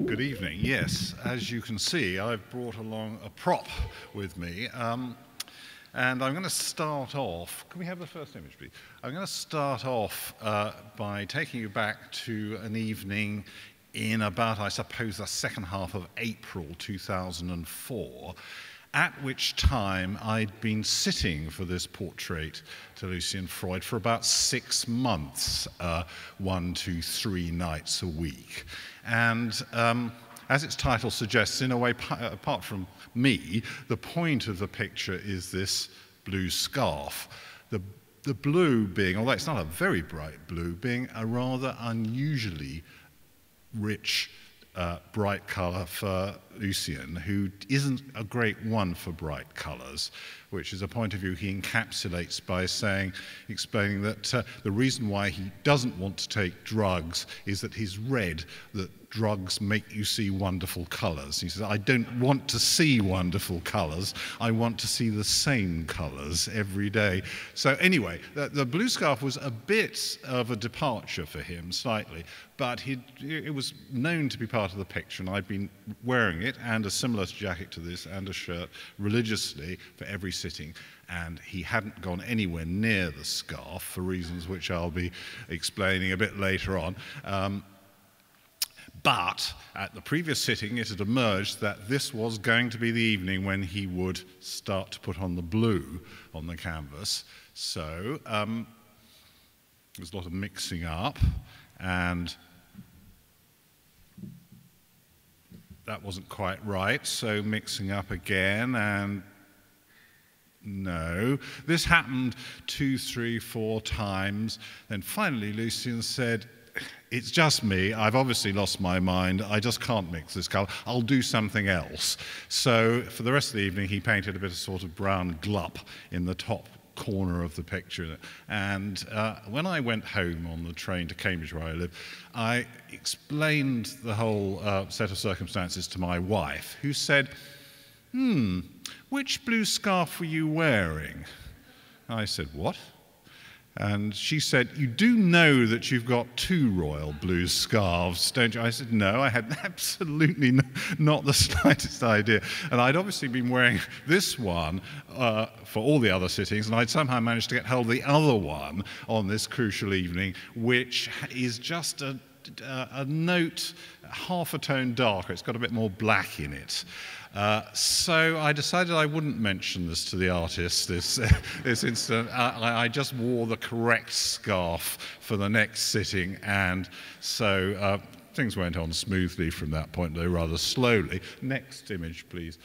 Good evening. Yes, as you can see, I've brought along a prop with me. And I'm going to start off, can we have the first image, please? I'm going to start off by taking you back to an evening in about, I suppose, the second half of April 2004, at which time I'd been sitting for this portrait to Lucian Freud for about 6 months, 1, 2, 3 nights a week. And as its title suggests, in a way, apart from me, the point of the picture is this blue scarf. The blue being, although it's not a very bright blue, being a rather unusually rich, bright colour for Lucian, who isn't a great one for bright colours, which is a point of view he encapsulates by explaining that the reason why he doesn't want to take drugs is that he's read that drugs make you see wonderful colours. He says, I don't want to see wonderful colours, I want to see the same colours every day. So anyway, the blue scarf was a bit of a departure for him, slightly, but it was known to be part of the picture, and I'd been wearing it, and a similar jacket to this, and a shirt, religiously for every sitting, and he hadn't gone anywhere near the scarf, for reasons which I'll be explaining a bit later on. But at the previous sitting, it had emerged that this was going to be the evening when he would start to put on the blue on the canvas. So there's a lot of mixing up, and that wasn't quite right, so mixing up again, and no. This happened 2, 3, 4 times. Then finally Lucian said, it's just me, I've obviously lost my mind, I just can't mix this colour, I'll do something else. So for the rest of the evening he painted a bit of sort of brown glup in the top corner of the picture. And when I went home on the train to Cambridge, where I live, I explained the whole set of circumstances to my wife, who said, which blue scarf were you wearing? I said, what? And she said, you do know that you've got 2 royal blue scarves, don't you? I said, no, I had absolutely not the slightest idea. And I'd obviously been wearing this one for all the other sittings, and I'd somehow managed to get hold of the other one on this crucial evening, which is just a note, half a tone darker. It's got a bit more black in it. So I decided I wouldn't mention this to the artist, this incident. I just wore the correct scarf for the next sitting, and so things went on smoothly from that point, though rather slowly. Next image, please.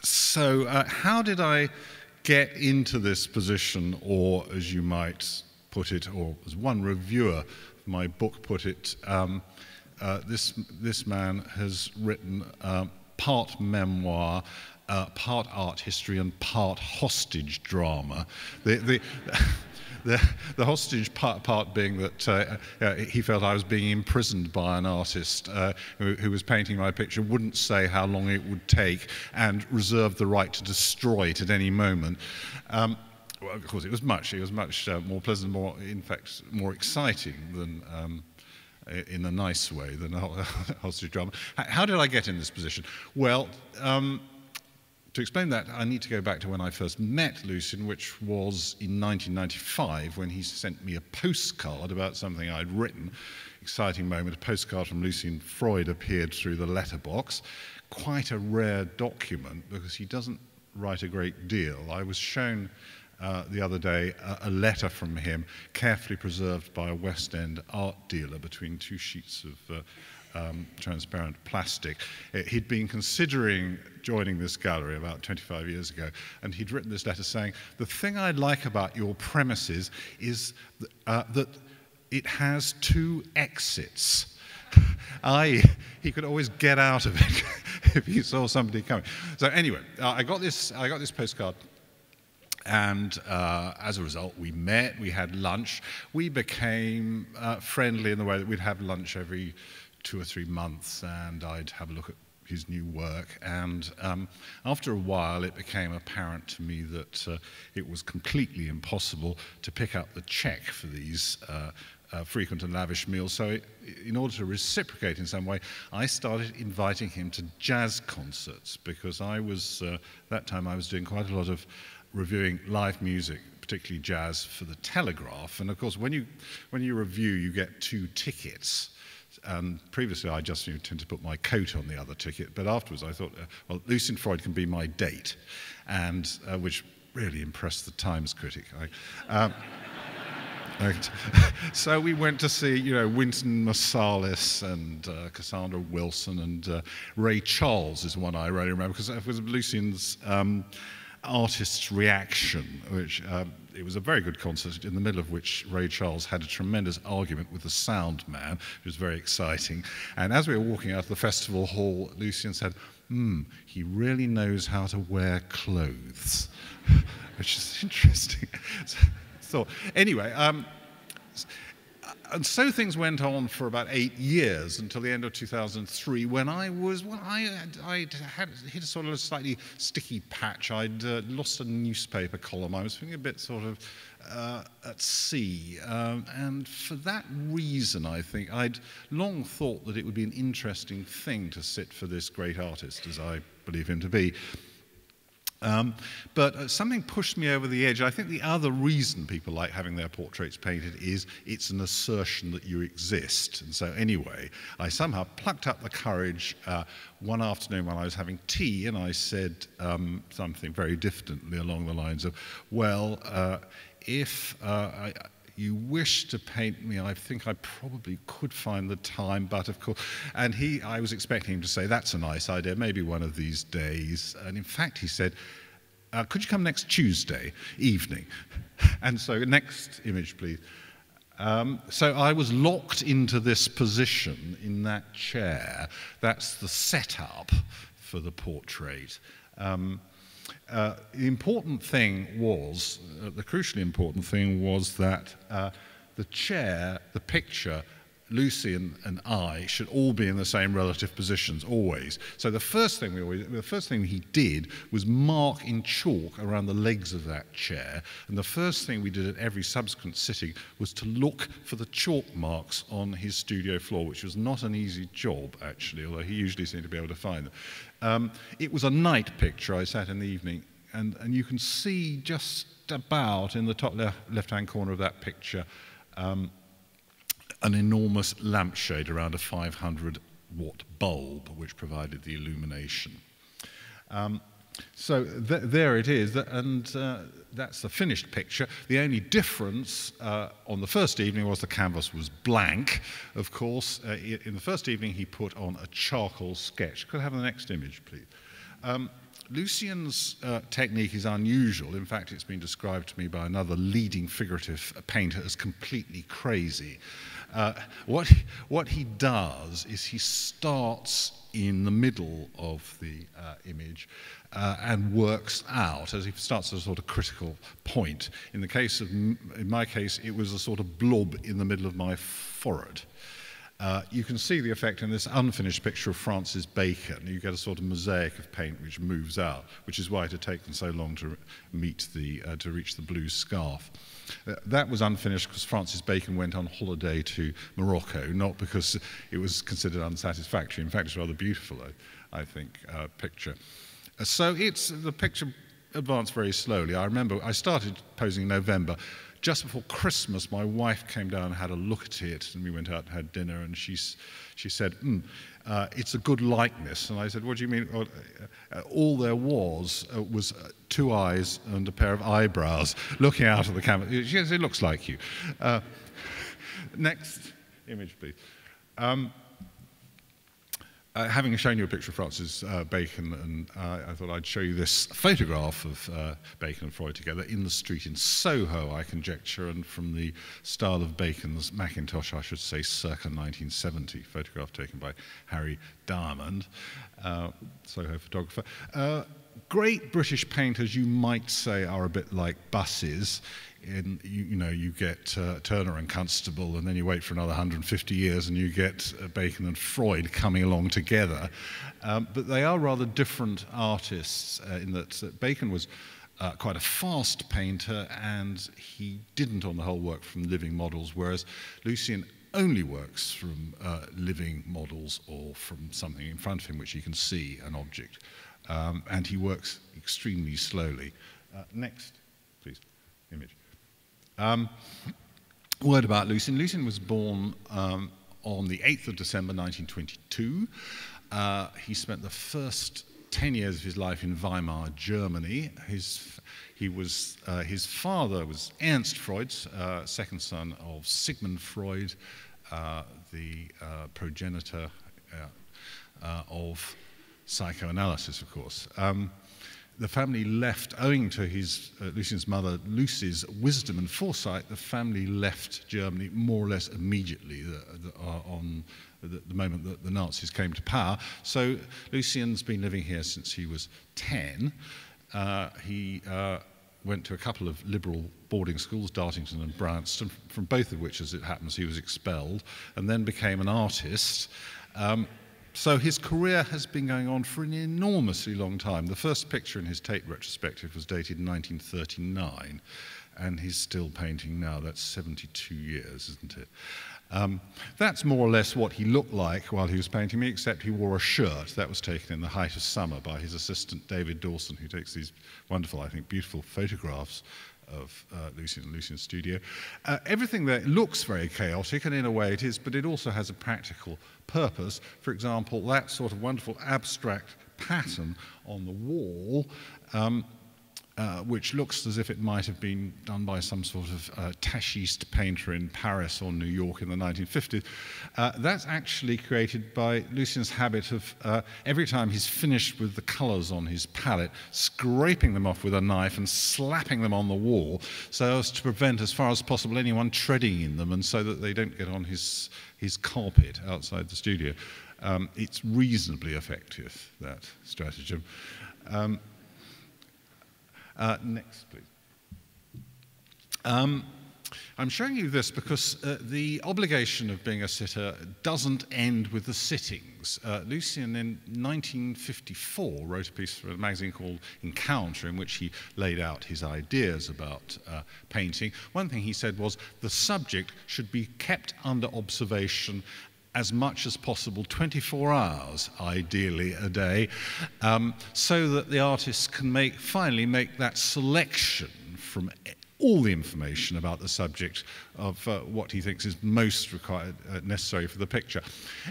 So how did I get into this position, or as you might put it, or as one reviewer of my book put it, this man has written part memoir, part art history, and part hostage drama. The hostage part being that he felt I was being imprisoned by an artist who was painting my picture, wouldn't say how long it would take, and reserved the right to destroy it at any moment. Well, of course, it was much more pleasant, in fact, more exciting than, in a nice way, than a hostage drama. How did I get in this position? Well, to explain that, I need to go back to when I first met Lucian, which was in 1995, when he sent me a postcard about something I'd written. Exciting moment, a postcard from Lucian Freud appeared through the letterbox. Quite a rare document, because he doesn't write a great deal. I was shown the other day a letter from him, carefully preserved by a West End art dealer between 2 sheets of transparent plastic. He'd been considering joining this gallery about 25 years ago, and he'd written this letter saying, the thing I like about your premises is that it has 2 exits. He could always get out of it if he saw somebody coming. So anyway, I got this postcard. And as a result, we met, we had lunch. We became friendly in the way that we'd have lunch every 2 or 3 months, and I'd have a look at his new work, and after a while it became apparent to me that it was completely impossible to pick up the check for these frequent and lavish meals. So in order to reciprocate in some way, I started inviting him to jazz concerts, because I was, that time I was doing quite a lot of reviewing live music, particularly jazz, for the Telegraph. And of course, when you review, you get 2 tickets. And previously, I just tend to put my coat on the other ticket. But afterwards, I thought, well, Lucian Freud can be my date, and which really impressed the Times critic. So we went to see, you know, Wynton Marsalis and Cassandra Wilson, and Ray Charles is one I really remember, because it was Lucian's Artist's Reaction, which it was a very good concert, in the middle of which Ray Charles had a tremendous argument with the sound man, which was very exciting. And as we were walking out of the festival hall, Lucian said, he really knows how to wear clothes, which is interesting. So anyway, and so things went on for about 8 years until the end of 2003, when I had hit a sort of a slightly sticky patch. I'd lost a newspaper column. I was feeling a bit sort of at sea, and for that reason, I think I'd long thought that it would be an interesting thing to sit for this great artist, as I believe him to be. But something pushed me over the edge. I think the other reason people like having their portraits painted is it's an assertion that you exist. And so anyway, I somehow plucked up the courage one afternoon when I was having tea, and I said something very differently along the lines of, well, if you wish to paint me, I think I probably could find the time, but of course, and I was expecting him to say, that's a nice idea, maybe one of these days. And in fact, he said, could you come next Tuesday evening? And so, next image, please. So I was locked into this position in that chair. That's the setup for the portrait. The important thing was, the crucially important thing was that the chair, the picture, Lucian and I should all be in the same relative positions, always. So the first thing he did was mark in chalk around the legs of that chair, and the first thing we did at every subsequent sitting was to look for the chalk marks on his studio floor, which was not an easy job, actually, although he usually seemed to be able to find them. It was a night picture. I sat in the evening, and you can see just about in the top left-hand corner of that picture an enormous lampshade around a 500-watt bulb, which provided the illumination. So there it is, and that's the finished picture. The only difference on the first evening was the canvas was blank, of course. In the first evening, he put on a charcoal sketch. Could I have the next image, please? Lucian's technique is unusual. In fact, it's been described to me by another leading figurative painter as completely crazy. What he does is he starts in the middle of the image and works out, as he starts at a sort of critical point. In my case, it was a sort of blob in the middle of my forehead. You can see the effect in this unfinished picture of Francis Bacon. You get a sort of mosaic of paint which moves out, which is why it had taken so long to reach the blue scarf. That was unfinished because Francis Bacon went on holiday to Morocco, not because it was considered unsatisfactory. In fact, it's rather beautiful, I think, picture. So the picture advanced very slowly. I remember I started posing in November. Just before Christmas, my wife came down and had a look at it, and we went out and had dinner, and she said, it's a good likeness. And I said, what do you mean? Well, all there was 2 eyes and a pair of eyebrows looking out of the camera. She said, it looks like you. Next image, please. Having shown you a picture of Francis Bacon, and I thought I'd show you this photograph of Bacon and Freud together in the street in Soho, I conjecture, and from the style of Bacon's Mackintosh, I should say, circa 1970, photograph taken by Harry Diamond, Soho photographer. great British painters, you might say, are a bit like buses. You get Turner and Constable, and then you wait for another 150 years and you get Bacon and Freud coming along together. But they are rather different artists in that Bacon was quite a fast painter, and he didn't on the whole work from living models, whereas Lucian only works from living models or from something in front of him which he can see, an object. And he works extremely slowly. Next, please, image. Word about Lucian. Lucian was born on the 8th of December 1922. He spent the first 10 years of his life in Weimar, Germany. His father was Ernst Freud, second son of Sigmund Freud, the progenitor of psychoanalysis, of course. The family left, owing to Lucian's mother Lucy's wisdom and foresight, the family left Germany more or less immediately on the moment that the Nazis came to power. So Lucian's been living here since he was 10. He went to a couple of liberal boarding schools, Dartington and Bryanston, from both of which, as it happens, he was expelled, and then became an artist. So his career has been going on for an enormously long time. The first picture in his Tate retrospective was dated in 1939, and he's still painting now. That's 72 years, isn't it? That's more or less what he looked like while he was painting me, except he wore a shirt. That was taken in the height of summer by his assistant, David Dawson, who takes these wonderful, I think, beautiful photographs of Lucian's studio. Everything there looks very chaotic, and in a way it is, but it also has a practical purpose. For example, that sort of wonderful abstract pattern on the wall, which looks as if it might have been done by some sort of tachiste painter in Paris or New York in the 1950s. That's actually created by Lucian's habit of, every time he's finished with the colours on his palette, scraping them off with a knife and slapping them on the wall so as to prevent, as far as possible, anyone treading in them, and so that they don't get on his carpet outside the studio. It's reasonably effective, that stratagem. Next, please. I'm showing you this because the obligation of being a sitter doesn't end with the sittings. Lucian in 1954 wrote a piece for a magazine called Encounter in which he laid out his ideas about painting. One thing he said was the subject should be kept under observation as much as possible, 24 hours, ideally, a day, so that the artist can finally make that selection from all the information about the subject of what he thinks is most necessary for the picture.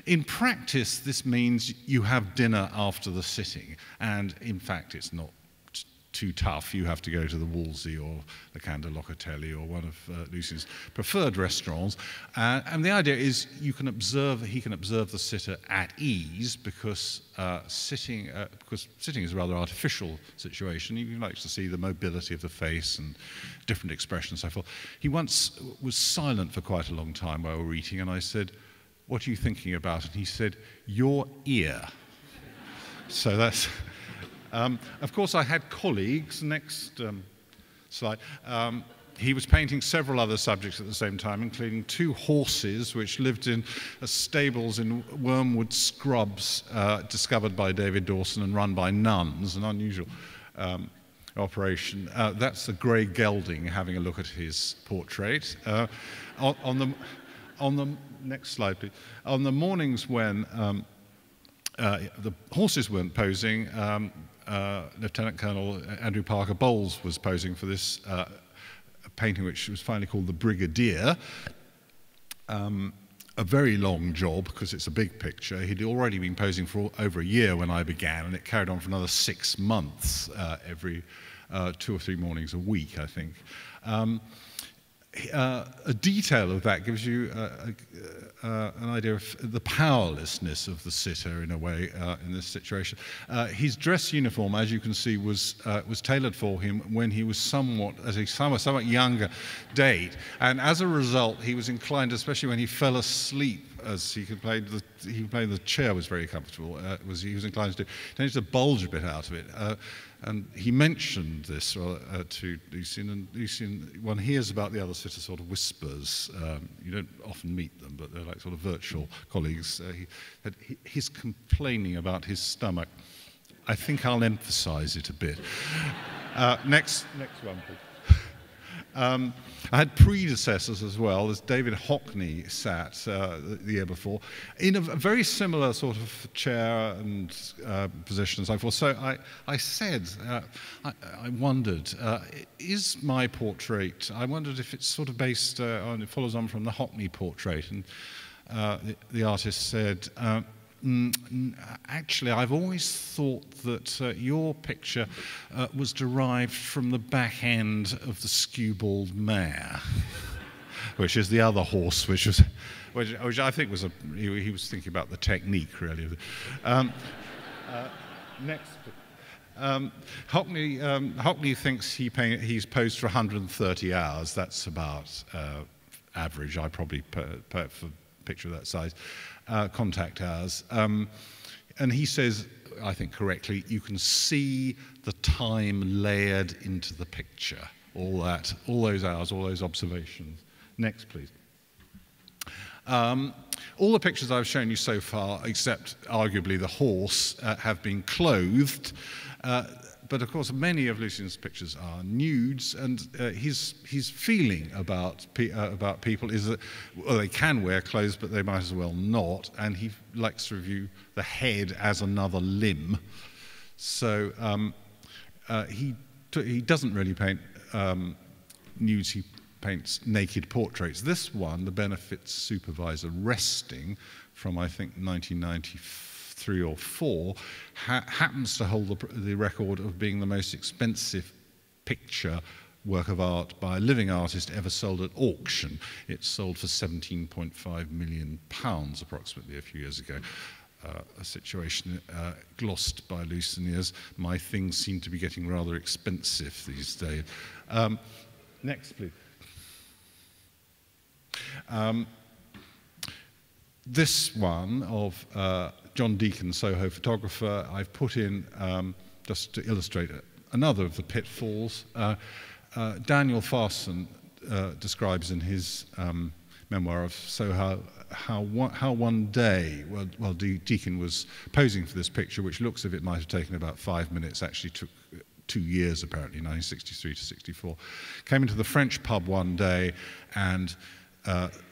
In practice, this means you have dinner after the sitting, and in fact, it's not too tough. You have to go to the Wolsey or the Candelocatelli or one of Lucian's preferred restaurants. And the idea is he can observe the sitter at ease because sitting is a rather artificial situation. He likes to see the mobility of the face and different expressions and so forth. He once was silent for quite a long time while we were eating, and I said, "What are you thinking about?" And he said, "Your ear." So that's... of course, I had colleagues. Next slide. He was painting several other subjects at the same time, including 2 horses which lived in stables in Wormwood Scrubs, discovered by David Dawson and run by nuns, an unusual operation. That's the grey gelding having a look at his portrait. On the next slide, please. On the mornings when the horses weren't posing, Lieutenant Colonel Andrew Parker Bowles was posing for this painting, which was finally called The Brigadier. A very long job, because it's a big picture. He'd already been posing for over a year when I began, and it carried on for another 6 months, every 2 or 3 mornings a week, I think. A detail of that gives you an idea of the powerlessness of the sitter, in a way, in this situation. His dress uniform, as you can see, was tailored for him when he was somewhat younger date, and as a result, he was inclined, especially when he fell asleep, as he played the chair was very comfortable. He was inclined to bulge a bit out of it. And he mentioned this to Lucian, and Lucian, one hears about the other sort of whispers. You don't often meet them, but they're like sort of virtual colleagues. He's complaining about his stomach. I think I'll emphasize it a bit. Next one, please. I had predecessors as well. There's David Hockney sat the year before in a very similar sort of chair and position and so forth. So I said, I wondered, is my portrait, I wondered if it's sort of based on, it follows on from the Hockney portrait. And the artist said, actually, I've always thought that your picture was derived from the back end of the skewbald mare, which is the other horse, which I think was he was thinking about the technique, really. Next. Hockney thinks he's posed for 130 hours. That's about average. I probably for a picture of that size. Contact hours. And he says, I think correctly, you can see the time layered into the picture. All those hours, all those observations. Next, please. All the pictures I've shown you so far, except arguably the horse, have been clothed. But of course, many of Lucian's pictures are nudes, and his feeling about people is that, well, they can wear clothes, but they might as well not, and he likes to view the head as another limb. So he doesn't really paint nudes, he paints naked portraits. This one, the benefits supervisor resting from, I think, 1993 or 4, happens to hold the record of being the most expensive picture work of art by a living artist ever sold at auction. It sold for £17.5 million approximately a few years ago. A situation glossed by Lucian as my things seem to be getting rather expensive these days. Next, please. This one of John Deacon, Soho photographer, I've put in just to illustrate another of the pitfalls. Daniel Farson describes in his memoir of Soho how one day, while Deacon was posing for this picture, which looks as if it might have taken about 5 minutes, actually took 2 years apparently, 1963 to 64, came into the French pub one day and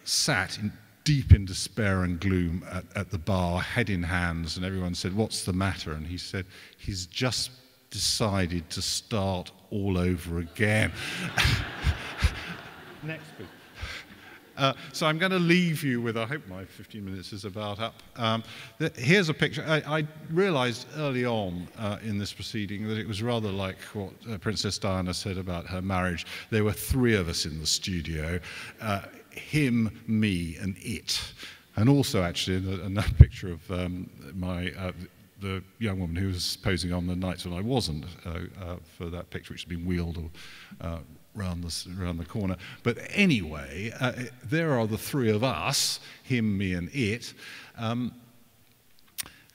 sat deep in despair and gloom at the bar, head in hands, and everyone said, "What's the matter?" And he said, "He's just decided to start all over again." Next, please. So I'm going to leave you with, I hope my 15 minutes is about up. Here's a picture. I realized early on in this proceeding that it was rather like what Princess Diana said about her marriage. There were 3 of us in the studio, him, me, and it. And also, actually, another picture of the young woman who was posing on the nights when I wasn't for that picture, which had been wheeled around the corner. But anyway, there are the 3 of us, him, me, and it.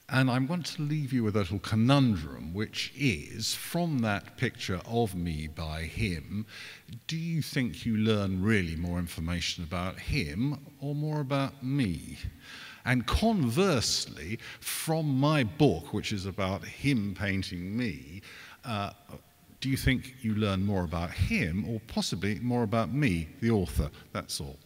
And I want to leave you with a little conundrum, which is, from that picture of me by him, do you think you learn really more information about him or more about me? And conversely, from my book, which is about him painting me, do you think you learn more about him or possibly more about me, the author? That's all.